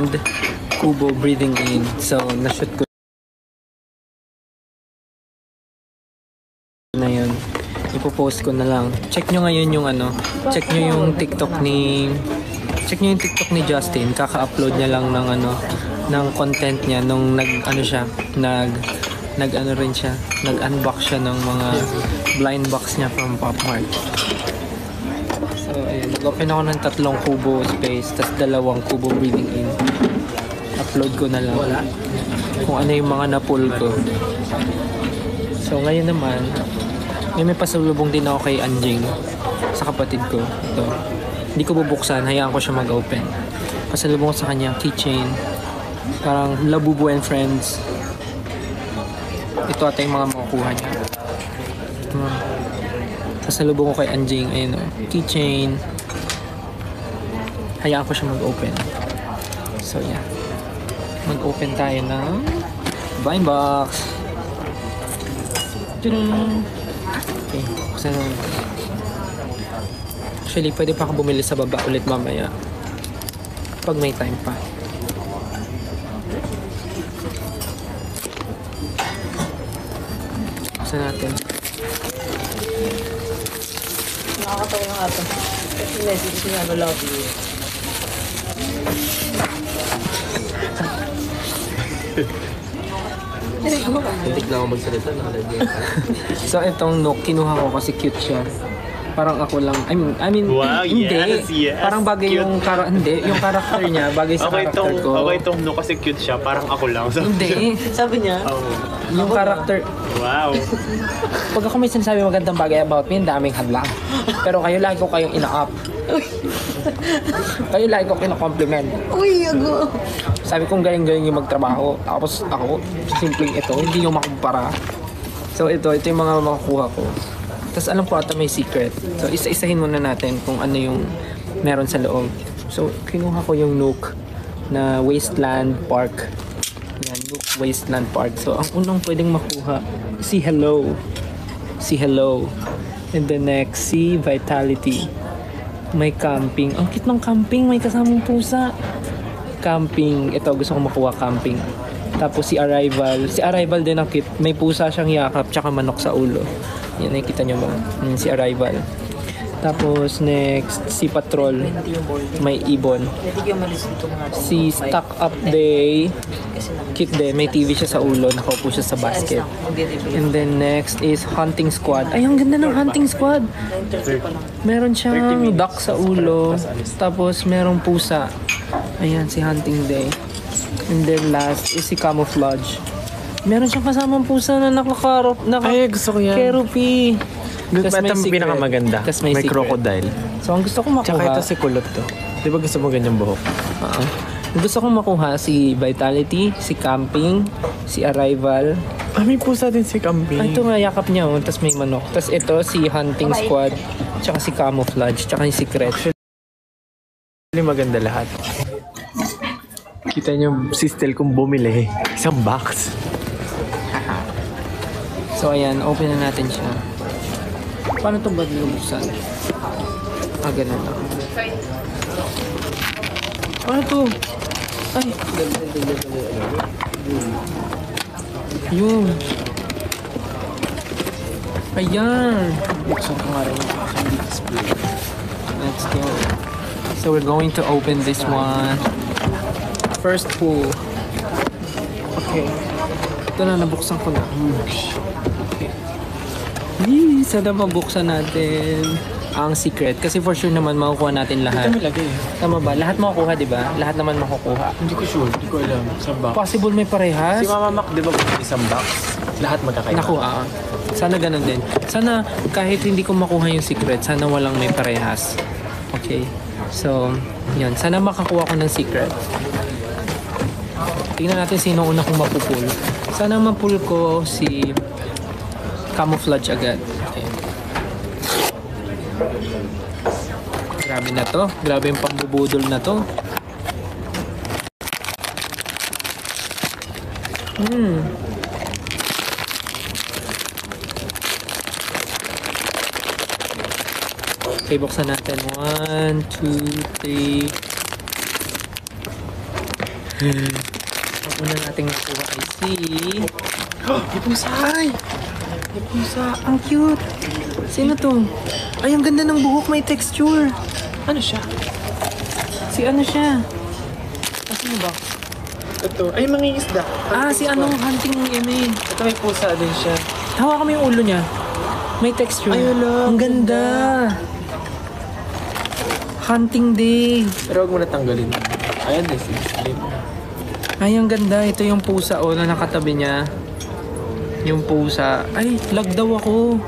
and Kubo breathing in. So, na-shoot ko na yun. Ipopost ko na lang. Check nyo ngayon yung check nyo yung TikTok ni Justin. Kaka-upload niya lang ng ng content niya nung nag-unbox siya ng mga blind box niya from Pop Mart. So, ayun. Nag-open ako ng 3 Kubo space, tas 2 Kubo breathing in. Upload ko na lang kung ano yung mga na-pull ko. So, ngayon naman, may pasalubong din ako kay Anjing sa kapatid ko. Ito. Hindi ko bubuksan, hayaan ko siya mag-open. Pasalubong ko sa kanya, keychain. Parang Labubu and Friends. Ito ata yung mga makukuha niya. Pasalubong ko kay Anjing, ayun o, keychain. Hayaan ko siya mag-open. So yeah. Mag-open tayo ng blind box. Tadam! Okay, buksan na. Actually, pwede pa ako bumili sa baba ulit mamaya. Pag may time pa. Buksan natin. Nakakatawa nga ito. Kasi message ko nga love you. Hindi na ako magsalita. So, itong Nook, kinuha ko kasi cute siya. Parang ako lang, I mean Wow, hindi. yes. Parang bagay Cute. yung yung character niya, bagay sa character ko. Okay itong no kasi cute siya. Parang ako lang. So, Hindi. Sabi niya, Yung character, wow. pag ako may sinasabi magandang bagay about me, ang daming hadlang. Pero kayo, lagi ko kayong ina-up. Kayo, lagi ko kino-compliment. uy, ago. Sabi kong galing-galing yung magtrabaho. Tapos ako, simpleng ito, hindi yung makumpara. So ito yung mga makukuha ko. Tapos alam ko ata may secret. So isa-isahin muna natin kung ano yung meron sa loob. So kinuha ko yung Nook na Wasteland Park. Yan, Nook Wasteland Park. So ang unang pwedeng makuha, si Hello. And the next, si Vitality. May camping. Ang cute ng camping, may kasamang pusa. Camping. Ito, gusto ko makuha camping. Tapos si Arrival. Si Arrival din ang cute. May pusa siyang yakap, tsaka manok sa ulo. Yan, nakikita nyo ba? Si Arrival. Tapos next, si Patrol. May ibon. Si Stock Up Day. Cute din. May TV siya sa ulo. Nakaupo siya sa basket. And then next is Hunting Squad. Ay, ang ganda ng Hunting Squad. Meron siyang duck sa ulo. Tapos merong pusa. Ayan, si Hunting Day. And then last is si Camouflage. Meron siyang kasamang pusa na Ay, gusto ko yan. Kerupi. Ito ang pinakamaganda. Tas May secret. crocodile. So, ang gusto ko makuha... Tsaka ito si kulot to. Di ba gusto mo ganyang buhok? Ang gusto ko makuha si Vitality, si Camping, si Arrival. Ah, may pusa din si Camping. Ay, ito nga, yakap niya. Oh. Tapos may manok. Tapos ito, si Hunting Squad. Tsaka si Camouflage. Tsaka yung Secret. Actually, maganda lahat. Kita niyo si Stel kung bumili. Isang box. So, ayan. Open na natin siya. Paano ito ba nilubuksan? Ganun lang. Paano ito? Ay! Yun. Ayan! Buksan ko nga rin. Let's go. So, we're going to open this one. First pull. Okay. Ito na, nabuksan ko na. Okay. Sana mabuksan natin ang secret. Kasi for sure naman makukuha natin lahat. Ito lagay. Tama ba? Lahat makukuha, di ba? Lahat naman makukuha. Hindi ko sure. Hindi ko alam. Isang box. Possible may parehas? Si Mama Mac, di ba isang box? Lahat magkakaiba. Naku, sana ganun din. Sana kahit hindi ko makuha yung secret, sana walang may parehas. Okay. So, yun. Sana makakuha ko ng secret. Tingnan natin sino una kong mapupul. Sana mapul ko si Camouflage agad. Okay. Grabe na to. Grabe yung pambubudol na to. Okay, buksan natin. 1, 2, 3. Ang una nating nakuha ay si... May pusa! Ay! May pusa! Ang cute! Sino to? Ay, ang ganda ng buhok, may texture. Ano siya? Si ano siya? Sino ba? Ito. Ay, mangingisda. Si anong hunting eme. Ito may pusa din siya. Hawakan mo yung ulo niya. May texture. Ay, wala. Ang ganda. Hunting day. Pero huwag mo na tanggalin. Ayan, this is slim. Ay, ang ganda. Ito yung pusa na nakatabi niya. Yung pusa. Ay, lag daw ako.